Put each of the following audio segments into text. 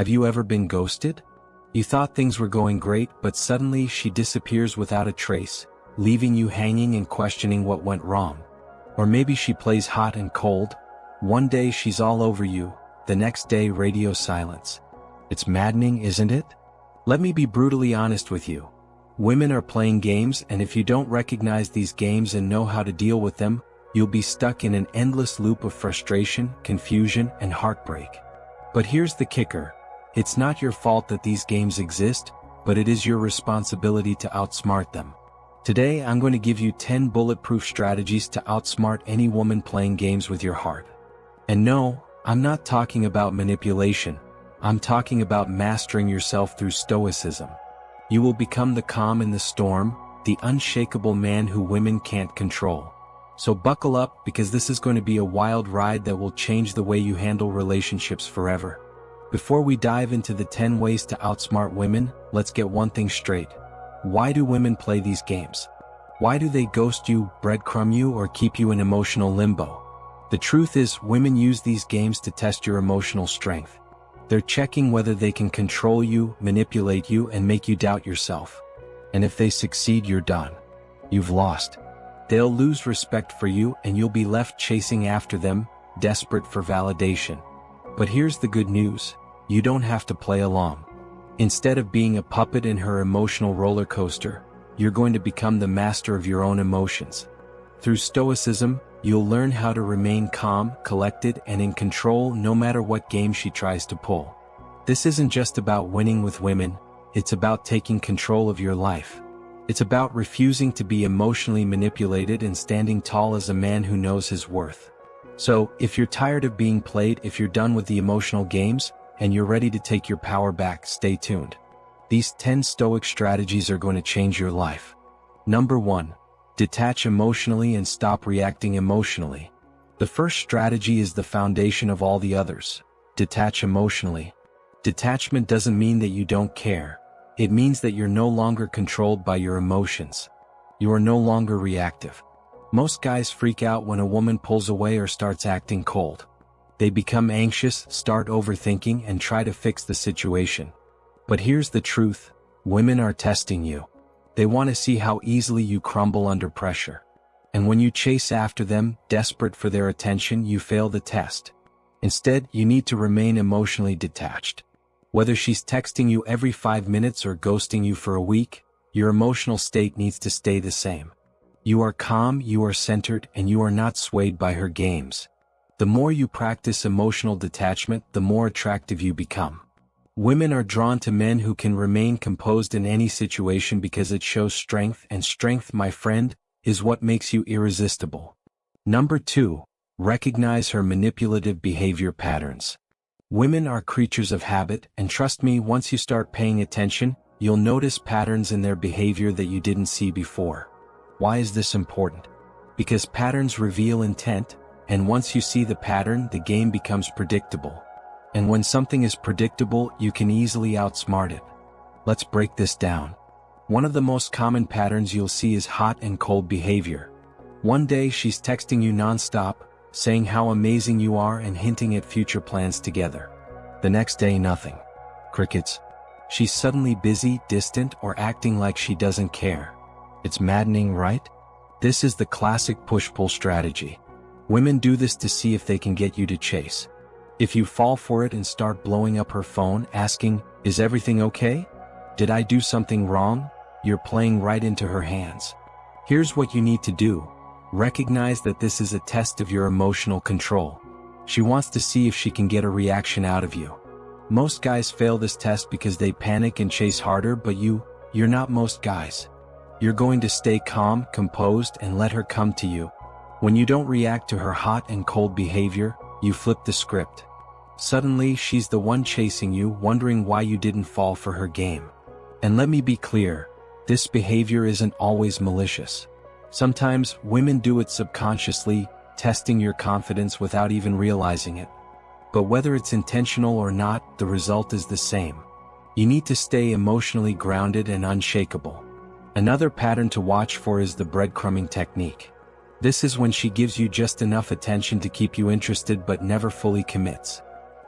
Have you ever been ghosted? You thought things were going great, but suddenly she disappears without a trace, leaving you hanging and questioning what went wrong. Or maybe she plays hot and cold. One day she's all over you, the next day radio silence. It's maddening, isn't it? Let me be brutally honest with you. Women are playing games, and if you don't recognize these games and know how to deal with them, you'll be stuck in an endless loop of frustration, confusion, and heartbreak. But here's the kicker. It's not your fault that these games exist, but it is your responsibility to outsmart them. Today I'm going to give you 10 bulletproof strategies to outsmart any woman playing games with your heart. And no, I'm not talking about manipulation. I'm talking about mastering yourself through Stoicism. You will become the calm in the storm, the unshakable man who women can't control. So buckle up, because this is going to be a wild ride that will change the way you handle relationships forever. Before we dive into the 10 ways to outsmart women, let's get one thing straight. Why do women play these games? Why do they ghost you, breadcrumb you, or keep you in emotional limbo? The truth is, women use these games to test your emotional strength. They're checking whether they can control you, manipulate you, and make you doubt yourself. And if they succeed, you're done. You've lost. They'll lose respect for you, and you'll be left chasing after them, desperate for validation. But here's the good news. You don't have to play along. Instead of being a puppet in her emotional roller coaster, you're going to become the master of your own emotions. Through Stoicism, you'll learn how to remain calm, collected, and in control no matter what game she tries to pull. This isn't just about winning with women, it's about taking control of your life. It's about refusing to be emotionally manipulated and standing tall as a man who knows his worth. So, if you're tired of being played, if you're done with the emotional games, and you're ready to take your power back, stay tuned. These 10 Stoic strategies are going to change your life. Number 1. Detach emotionally and stop reacting emotionally. The first strategy is the foundation of all the others. Detach emotionally. Detachment doesn't mean that you don't care. It means that you're no longer controlled by your emotions. You are no longer reactive. Most guys freak out when a woman pulls away or starts acting cold. They become anxious, start overthinking, and try to fix the situation. But here's the truth. Women are testing you. They want to see how easily you crumble under pressure. And when you chase after them, desperate for their attention, you fail the test. Instead, you need to remain emotionally detached. Whether she's texting you every 5 minutes or ghosting you for a week, your emotional state needs to stay the same. You are calm, you are centered, and you are not swayed by her games. The more you practice emotional detachment, the more attractive you become. Women are drawn to men who can remain composed in any situation because it shows strength, and strength, my friend, is what makes you irresistible. Number 2. Recognize her manipulative behavior patterns. Women are creatures of habit, and trust me, once you start paying attention, you'll notice patterns in their behavior that you didn't see before. Why is this important? Because patterns reveal intent, and once you see the pattern, the game becomes predictable. And when something is predictable, you can easily outsmart it. Let's break this down. One of the most common patterns you'll see is hot and cold behavior. One day she's texting you nonstop, saying how amazing you are and hinting at future plans together. The next day, nothing. Crickets. She's suddenly busy, distant, or acting like she doesn't care. It's maddening, right? This is the classic push-pull strategy. Women do this to see if they can get you to chase. If you fall for it and start blowing up her phone, asking, "Is everything okay? Did I do something wrong?" you're playing right into her hands. Here's what you need to do. Recognize that this is a test of your emotional control. She wants to see if she can get a reaction out of you. Most guys fail this test because they panic and chase harder, but you're not most guys. You're going to stay calm, composed, and let her come to you. When you don't react to her hot and cold behavior, you flip the script. Suddenly, she's the one chasing you, wondering why you didn't fall for her game. And let me be clear, this behavior isn't always malicious. Sometimes, women do it subconsciously, testing your confidence without even realizing it. But whether it's intentional or not, the result is the same. You need to stay emotionally grounded and unshakable. Another pattern to watch for is the breadcrumbing technique. This is when she gives you just enough attention to keep you interested but never fully commits.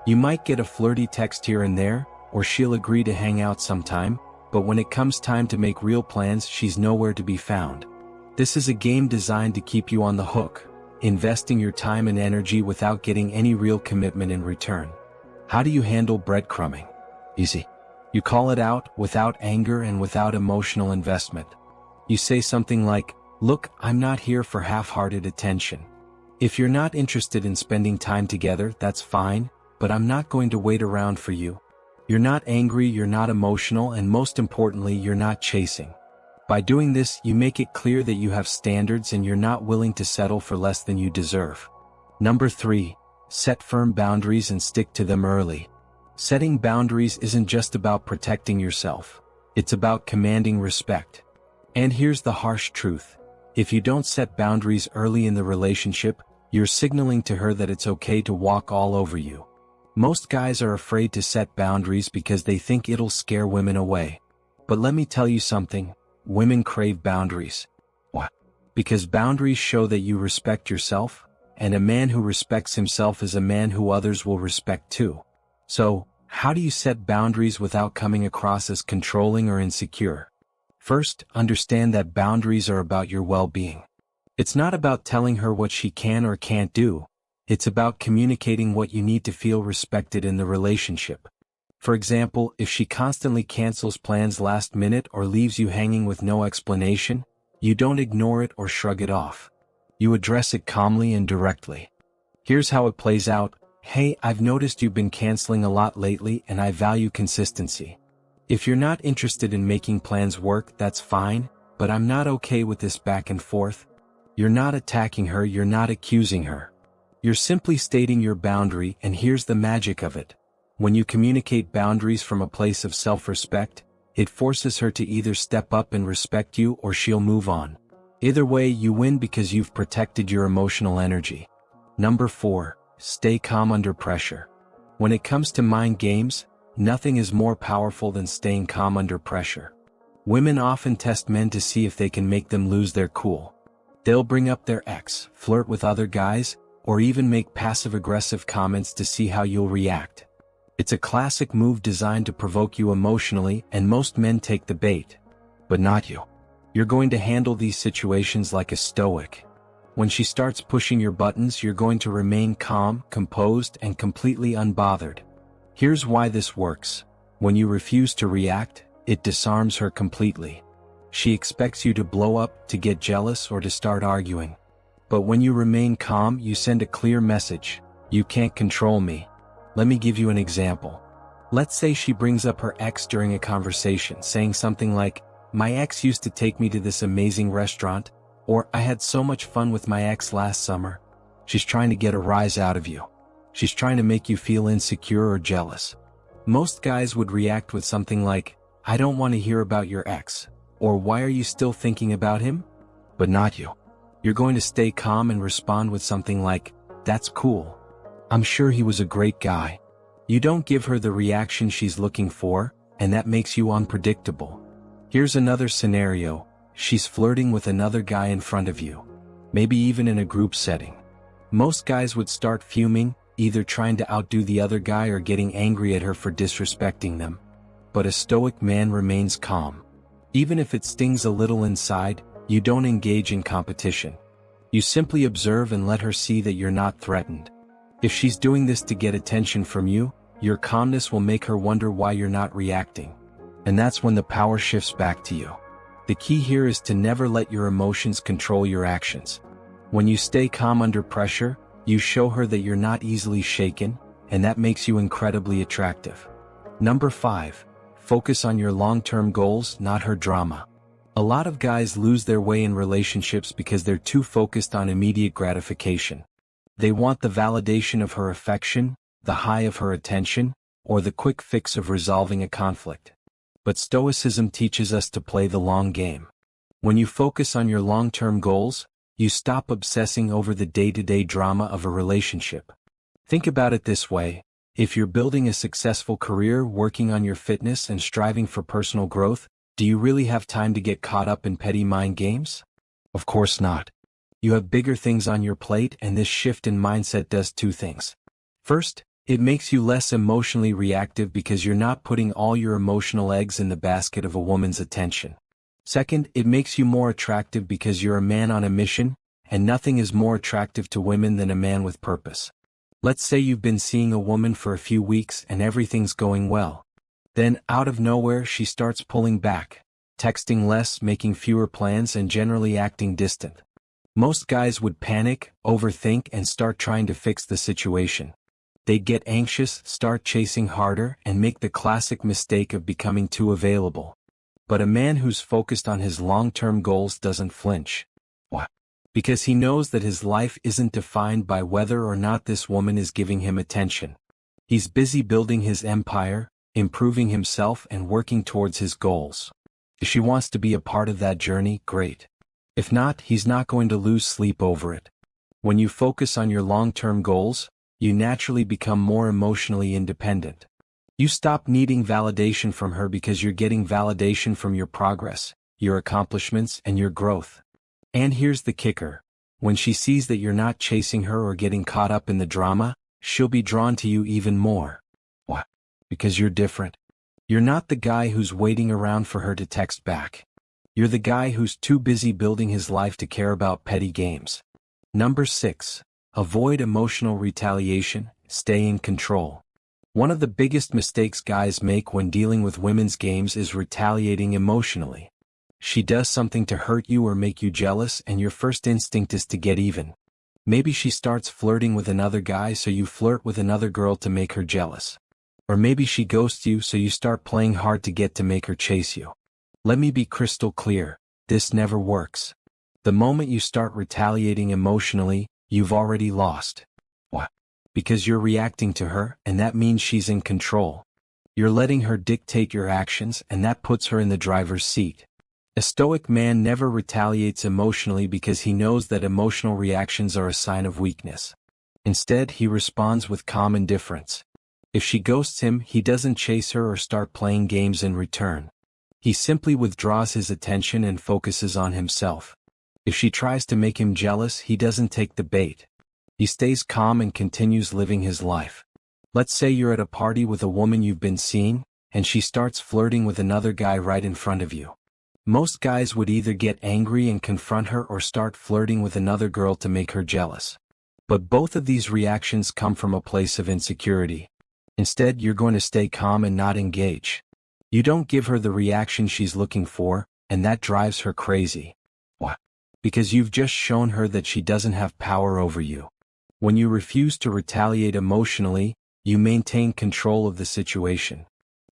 You might get a flirty text here and there, or she'll agree to hang out sometime, but when it comes time to make real plans, she's nowhere to be found. This is a game designed to keep you on the hook, investing your time and energy without getting any real commitment in return. How do you handle breadcrumbing? Easy. You call it out without anger and without emotional investment. You say something like, "Look, I'm not here for half-hearted attention. If you're not interested in spending time together, that's fine, but I'm not going to wait around for you. You're not angry, you're not emotional, and most importantly, you're not chasing." By doing this, you make it clear that you have standards and you're not willing to settle for less than you deserve. Number 3. Set firm boundaries and stick to them early. Setting boundaries isn't just about protecting yourself. It's about commanding respect. And here's the harsh truth. If you don't set boundaries early in the relationship, you're signaling to her that it's okay to walk all over you. Most guys are afraid to set boundaries because they think it'll scare women away. But let me tell you something, women crave boundaries. Why? Because boundaries show that you respect yourself, and a man who respects himself is a man who others will respect too. So, how do you set boundaries without coming across as controlling or insecure? First, understand that boundaries are about your well-being. It's not about telling her what she can or can't do. It's about communicating what you need to feel respected in the relationship. For example, if she constantly cancels plans last minute or leaves you hanging with no explanation, you don't ignore it or shrug it off. You address it calmly and directly. Here's how it plays out. "Hey, I've noticed you've been canceling a lot lately and I value consistency. If you're not interested in making plans work, that's fine, but I'm not okay with this back and forth." You're not attacking her, you're not accusing her. You're simply stating your boundary, and here's the magic of it. When you communicate boundaries from a place of self-respect, it forces her to either step up and respect you or she'll move on. Either way, you win because you've protected your emotional energy. Number 4. Stay calm under pressure. When it comes to mind games, nothing is more powerful than staying calm under pressure. Women often test men to see if they can make them lose their cool. They'll bring up their ex, flirt with other guys, or even make passive-aggressive comments to see how you'll react. It's a classic move designed to provoke you emotionally, and most men take the bait. But not you. You're going to handle these situations like a stoic. When she starts pushing your buttons, you're going to remain calm, composed, and completely unbothered. Here's why this works. When you refuse to react, it disarms her completely. She expects you to blow up, to get jealous, or to start arguing. But when you remain calm, you send a clear message. You can't control me. Let me give you an example. Let's say she brings up her ex during a conversation, saying something like, "My ex used to take me to this amazing restaurant," or "I had so much fun with my ex last summer." She's trying to get a rise out of you. She's trying to make you feel insecure or jealous. Most guys would react with something like, "I don't want to hear about your ex," or "Why are you still thinking about him?" But not you. You're going to stay calm and respond with something like, "That's cool. I'm sure he was a great guy." You don't give her the reaction she's looking for, and that makes you unpredictable. Here's another scenario. She's flirting with another guy in front of you. Maybe even in a group setting. Most guys would start fuming, either trying to outdo the other guy or getting angry at her for disrespecting them. But a stoic man remains calm. Even if it stings a little inside, you don't engage in competition. You simply observe and let her see that you're not threatened. If she's doing this to get attention from you, your calmness will make her wonder why you're not reacting. And that's when the power shifts back to you. The key here is to never let your emotions control your actions. When you stay calm under pressure, you show her that you're not easily shaken, and that makes you incredibly attractive. Number 5. Focus on your long-term goals, not her drama. A lot of guys lose their way in relationships because they're too focused on immediate gratification. They want the validation of her affection, the high of her attention, or the quick fix of resolving a conflict. But Stoicism teaches us to play the long game. When you focus on your long-term goals, you stop obsessing over the day-to-day drama of a relationship. Think about it this way. If you're building a successful career, working on your fitness, and striving for personal growth, do you really have time to get caught up in petty mind games? Of course not. You have bigger things on your plate, and this shift in mindset does two things. First, It makes you less emotionally reactive because you're not putting all your emotional eggs in the basket of a woman's attention. Second, it makes you more attractive because you're a man on a mission, and nothing is more attractive to women than a man with purpose. Let's say you've been seeing a woman for a few weeks and everything's going well. Then, out of nowhere, she starts pulling back, texting less, making fewer plans, and generally acting distant. Most guys would panic, overthink, and start trying to fix the situation. They'd get anxious, start chasing harder, and make the classic mistake of becoming too available. But a man who's focused on his long-term goals doesn't flinch. Why? Because he knows that his life isn't defined by whether or not this woman is giving him attention. He's busy building his empire, improving himself, and working towards his goals. If she wants to be a part of that journey, great. If not, he's not going to lose sleep over it. When you focus on your long-term goals, you naturally become more emotionally independent. You stop needing validation from her because you're getting validation from your progress, your accomplishments, and your growth. And here's the kicker. When she sees that you're not chasing her or getting caught up in the drama, she'll be drawn to you even more. Why? Because you're different. You're not the guy who's waiting around for her to text back. You're the guy who's too busy building his life to care about petty games. Number 6. Avoid emotional retaliation, stay in control. One of the biggest mistakes guys make when dealing with women's games is retaliating emotionally. She does something to hurt you or make you jealous, and your first instinct is to get even. Maybe she starts flirting with another guy, so you flirt with another girl to make her jealous. Or maybe she ghosts you, so you start playing hard to get to make her chase you. Let me be crystal clear, this never works. The moment you start retaliating emotionally, you've already lost. Why? Because you're reacting to her, and that means she's in control. You're letting her dictate your actions, and that puts her in the driver's seat. A stoic man never retaliates emotionally because he knows that emotional reactions are a sign of weakness. Instead, he responds with calm indifference. If she ghosts him, he doesn't chase her or start playing games in return. He simply withdraws his attention and focuses on himself. If she tries to make him jealous, he doesn't take the bait. He stays calm and continues living his life. Let's say you're at a party with a woman you've been seeing, and she starts flirting with another guy right in front of you. Most guys would either get angry and confront her or start flirting with another girl to make her jealous. But both of these reactions come from a place of insecurity. Instead, you're going to stay calm and not engage. You don't give her the reaction she's looking for, and that drives her crazy. Why? Because you've just shown her that she doesn't have power over you. When you refuse to retaliate emotionally, you maintain control of the situation.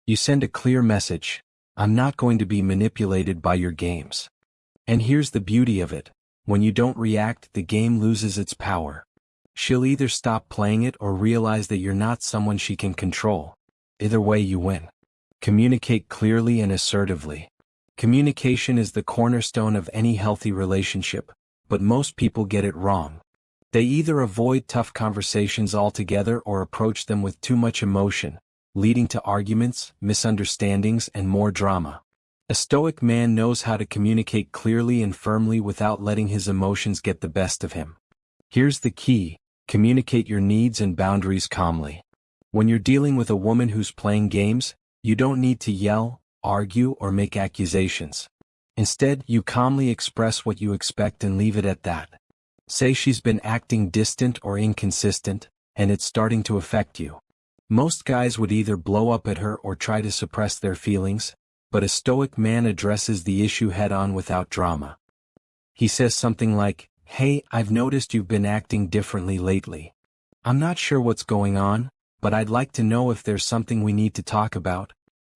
You send a clear message: I'm not going to be manipulated by your games. And here's the beauty of it: when you don't react, the game loses its power. She'll either stop playing it or realize that you're not someone she can control. Either way, you win. Communicate clearly and assertively. Communication is the cornerstone of any healthy relationship, but most people get it wrong. They either avoid tough conversations altogether or approach them with too much emotion, leading to arguments, misunderstandings, and more drama. A stoic man knows how to communicate clearly and firmly without letting his emotions get the best of him. Here's the key: communicate your needs and boundaries calmly. When you're dealing with a woman who's playing games, you don't need to yell, argue, or make accusations. Instead, you calmly express what you expect and leave it at that. Say she's been acting distant or inconsistent, and it's starting to affect you. Most guys would either blow up at her or try to suppress their feelings, but a stoic man addresses the issue head-on without drama. He says something like, "Hey, I've noticed you've been acting differently lately. I'm not sure what's going on, but I'd like to know if there's something we need to talk about."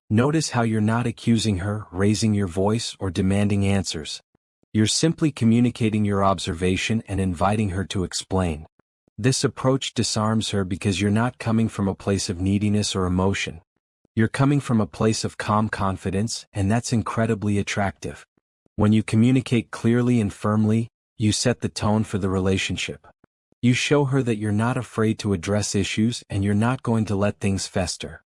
Notice how you're not accusing her, raising your voice, or demanding answers. You're simply communicating your observation and inviting her to explain. This approach disarms her because you're not coming from a place of neediness or emotion. You're coming from a place of calm confidence, and that's incredibly attractive. When you communicate clearly and firmly, you set the tone for the relationship. You show her that you're not afraid to address issues and you're not going to let things fester.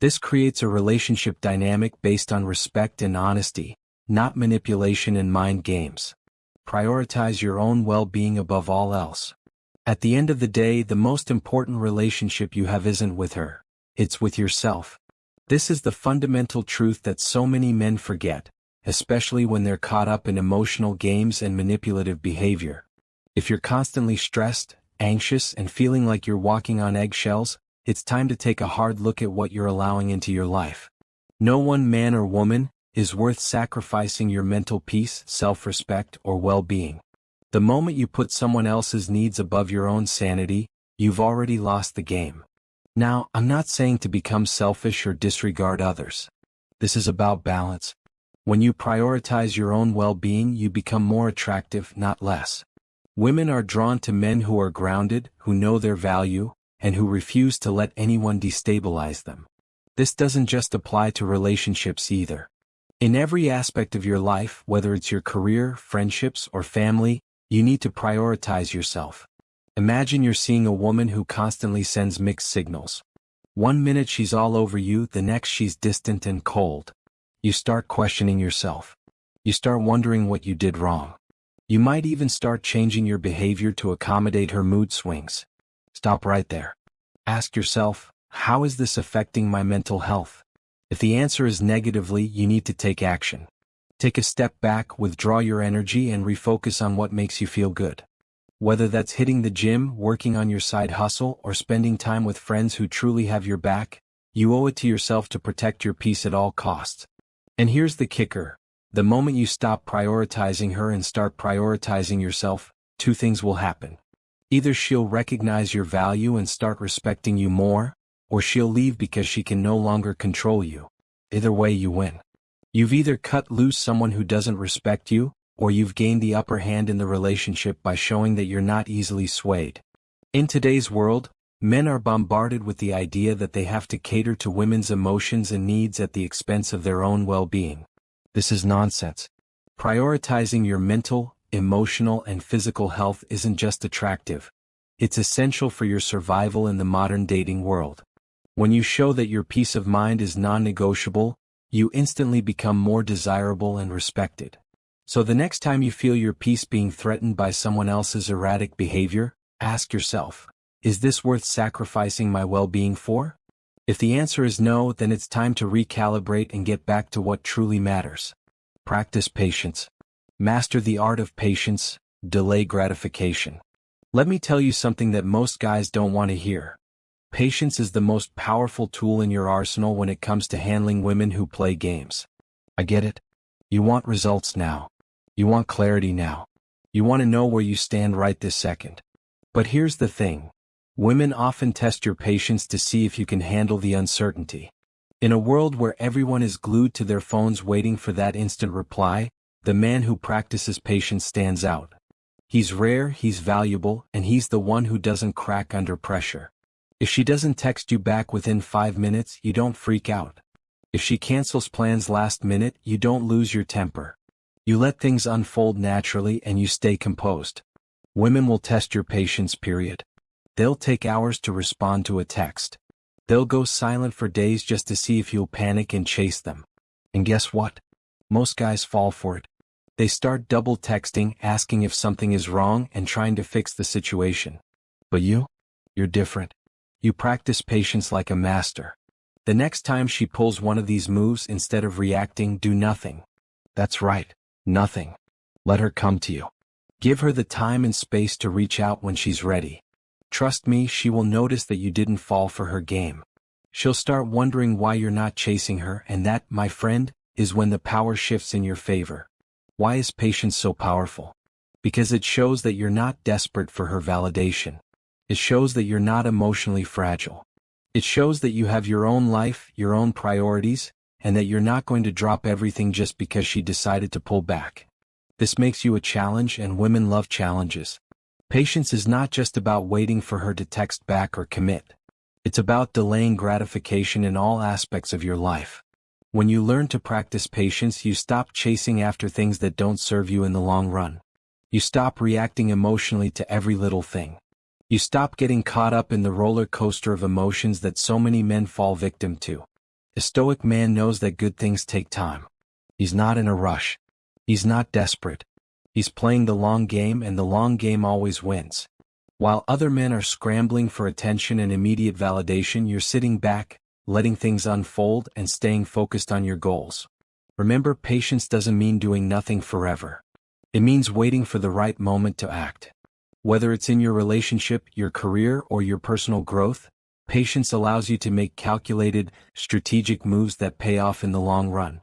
This creates a relationship dynamic based on respect and honesty, not manipulation and mind games. Prioritize your own well-being above all else. At the end of the day, the most important relationship you have isn't with her. It's with yourself. This is the fundamental truth that so many men forget, especially when they're caught up in emotional games and manipulative behavior. If you're constantly stressed, anxious, and feeling like you're walking on eggshells, it's time to take a hard look at what you're allowing into your life. No one man or woman is worth sacrificing your mental peace, self-respect, or well-being. The moment you put someone else's needs above your own sanity, you've already lost the game. Now, I'm not saying to become selfish or disregard others. This is about balance. When you prioritize your own well-being, you become more attractive, not less. Women are drawn to men who are grounded, who know their value, and who refuse to let anyone destabilize them. This doesn't just apply to relationships either. In every aspect of your life, whether it's your career, friendships, or family, you need to prioritize yourself. Imagine you're seeing a woman who constantly sends mixed signals. One minute she's all over you, the next she's distant and cold. You start questioning yourself. You start wondering what you did wrong. You might even start changing your behavior to accommodate her mood swings. Stop right there. Ask yourself, how is this affecting my mental health? If the answer is negatively, you need to take action. Take a step back, withdraw your energy, and refocus on what makes you feel good. Whether that's hitting the gym, working on your side hustle, or spending time with friends who truly have your back, you owe it to yourself to protect your peace at all costs. And here's the kicker. The moment you stop prioritizing her and start prioritizing yourself, two things will happen. Either she'll recognize your value and start respecting you more, or she'll leave because she can no longer control you. Either way, you win. You've either cut loose someone who doesn't respect you, or you've gained the upper hand in the relationship by showing that you're not easily swayed. In today's world, men are bombarded with the idea that they have to cater to women's emotions and needs at the expense of their own well-being. This is nonsense. Prioritizing your mental, emotional, and physical health isn't just attractive. It's essential for your survival in the modern dating world. When you show that your peace of mind is non-negotiable, you instantly become more desirable and respected. So the next time you feel your peace being threatened by someone else's erratic behavior, ask yourself, is this worth sacrificing my well-being for? If the answer is no, then it's time to recalibrate and get back to what truly matters. Practice patience. Master the art of patience, delay gratification. Let me tell you something that most guys don't want to hear. Patience is the most powerful tool in your arsenal when it comes to handling women who play games. I get it. You want results now. You want clarity now. You want to know where you stand right this second. But here's the thing. Women often test your patience to see if you can handle the uncertainty. In a world where everyone is glued to their phones waiting for that instant reply, the man who practices patience stands out. He's rare, he's valuable, and he's the one who doesn't crack under pressure. If she doesn't text you back within 5 minutes, you don't freak out. If she cancels plans last minute, you don't lose your temper. You let things unfold naturally and you stay composed. Women will test your patience, period. They'll take hours to respond to a text. They'll go silent for days just to see if you'll panic and chase them. And guess what? Most guys fall for it. They start double texting, asking if something is wrong and trying to fix the situation. But you're different. You practice patience like a master. The next time she pulls one of these moves, instead of reacting, do nothing. That's right, nothing. Let her come to you. Give her the time and space to reach out when she's ready. Trust me, she will notice that you didn't fall for her game. She'll start wondering why you're not chasing her, and that, my friend, is when the power shifts in your favor. Why is patience so powerful? Because it shows that you're not desperate for her validation. It shows that you're not emotionally fragile. It shows that you have your own life, your own priorities, and that you're not going to drop everything just because she decided to pull back. This makes you a challenge, and women love challenges. Patience is not just about waiting for her to text back or commit. It's about delaying gratification in all aspects of your life. When you learn to practice patience, you stop chasing after things that don't serve you in the long run. You stop reacting emotionally to every little thing. You stop getting caught up in the roller coaster of emotions that so many men fall victim to. A stoic man knows that good things take time. He's not in a rush. He's not desperate. He's playing the long game, and the long game always wins. While other men are scrambling for attention and immediate validation, you're sitting back, letting things unfold and staying focused on your goals. Remember, patience doesn't mean doing nothing forever. It means waiting for the right moment to act. Whether it's in your relationship, your career, or your personal growth, patience allows you to make calculated, strategic moves that pay off in the long run.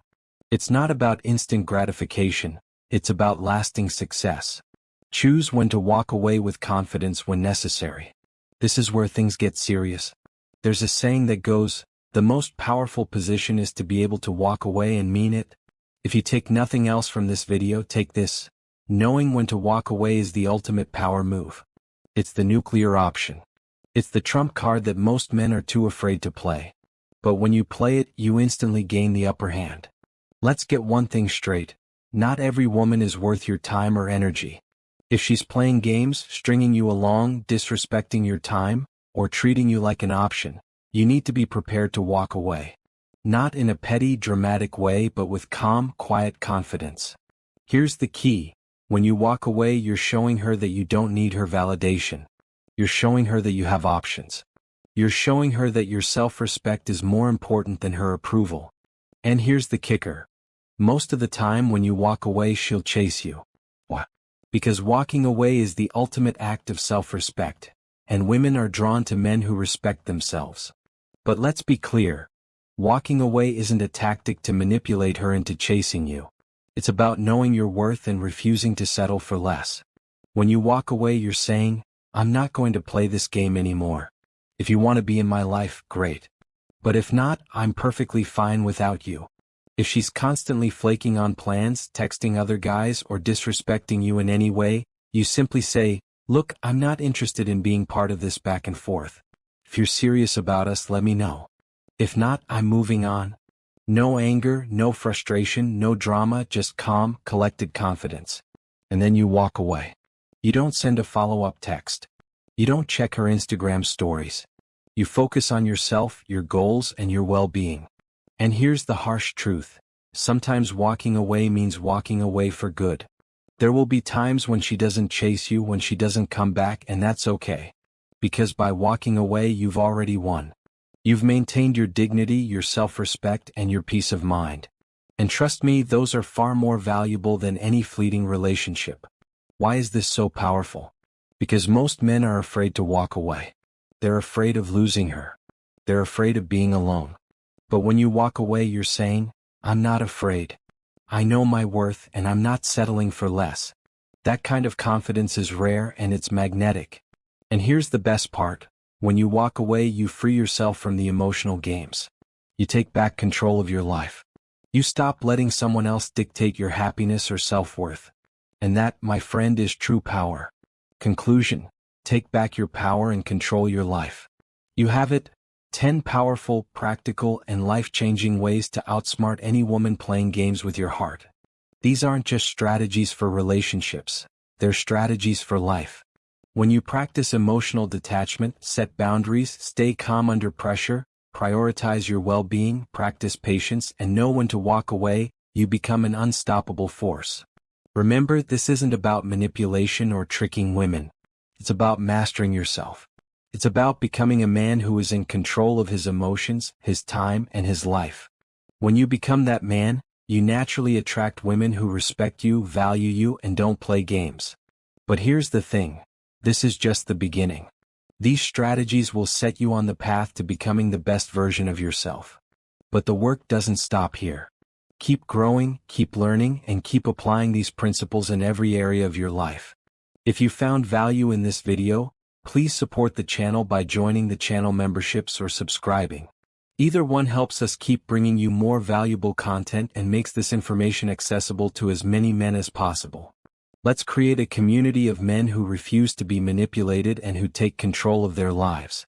It's not about instant gratification, it's about lasting success. Choose when to walk away with confidence when necessary. This is where things get serious. There's a saying that goes, the most powerful position is to be able to walk away and mean it. If you take nothing else from this video, take this. Knowing when to walk away is the ultimate power move. It's the nuclear option. It's the trump card that most men are too afraid to play. But when you play it, you instantly gain the upper hand. Let's get one thing straight. Not every woman is worth your time or energy. If she's playing games, stringing you along, disrespecting your time, or treating you like an option, you need to be prepared to walk away. Not in a petty, dramatic way, but with calm, quiet confidence. Here's the key. When you walk away, you're showing her that you don't need her validation. You're showing her that you have options. You're showing her that your self-respect is more important than her approval. And here's the kicker. Most of the time when you walk away, she'll chase you. Why? Because walking away is the ultimate act of self-respect, and women are drawn to men who respect themselves. But let's be clear. Walking away isn't a tactic to manipulate her into chasing you. It's about knowing your worth and refusing to settle for less. When you walk away, you're saying, I'm not going to play this game anymore. If you want to be in my life, great. But if not, I'm perfectly fine without you. If she's constantly flaking on plans, texting other guys, or disrespecting you in any way, you simply say, look, I'm not interested in being part of this back and forth. If you're serious about us, let me know. If not, I'm moving on. No anger, no frustration, no drama, just calm, collected confidence. And then you walk away. You don't send a follow-up text. You don't check her Instagram stories. You focus on yourself, your goals, and your well-being. And here's the harsh truth. Sometimes walking away means walking away for good. There will be times when she doesn't chase you, when she doesn't come back, and that's okay. Because by walking away, you've already won. You've maintained your dignity, your self-respect, and your peace of mind. And trust me, those are far more valuable than any fleeting relationship. Why is this so powerful? Because most men are afraid to walk away. They're afraid of losing her. They're afraid of being alone. But when you walk away, you're saying, I'm not afraid. I know my worth and I'm not settling for less. That kind of confidence is rare and it's magnetic. And here's the best part. When you walk away, you free yourself from the emotional games. You take back control of your life. You stop letting someone else dictate your happiness or self-worth. And that, my friend, is true power. Conclusion. Take back your power and control your life. You have it. 10 powerful, practical, and life-changing ways to outsmart any woman playing games with your heart. These aren't just strategies for relationships. They're strategies for life. When you practice emotional detachment, set boundaries, stay calm under pressure, prioritize your well-being, practice patience, and know when to walk away, you become an unstoppable force. Remember, this isn't about manipulation or tricking women. It's about mastering yourself. It's about becoming a man who is in control of his emotions, his time, and his life. When you become that man, you naturally attract women who respect you, value you, and don't play games. But here's the thing. This is just the beginning. These strategies will set you on the path to becoming the best version of yourself. But the work doesn't stop here. Keep growing, keep learning, and keep applying these principles in every area of your life. If you found value in this video, please support the channel by joining the channel memberships or subscribing. Either one helps us keep bringing you more valuable content and makes this information accessible to as many men as possible. Let's create a community of men who refuse to be manipulated and who take control of their lives.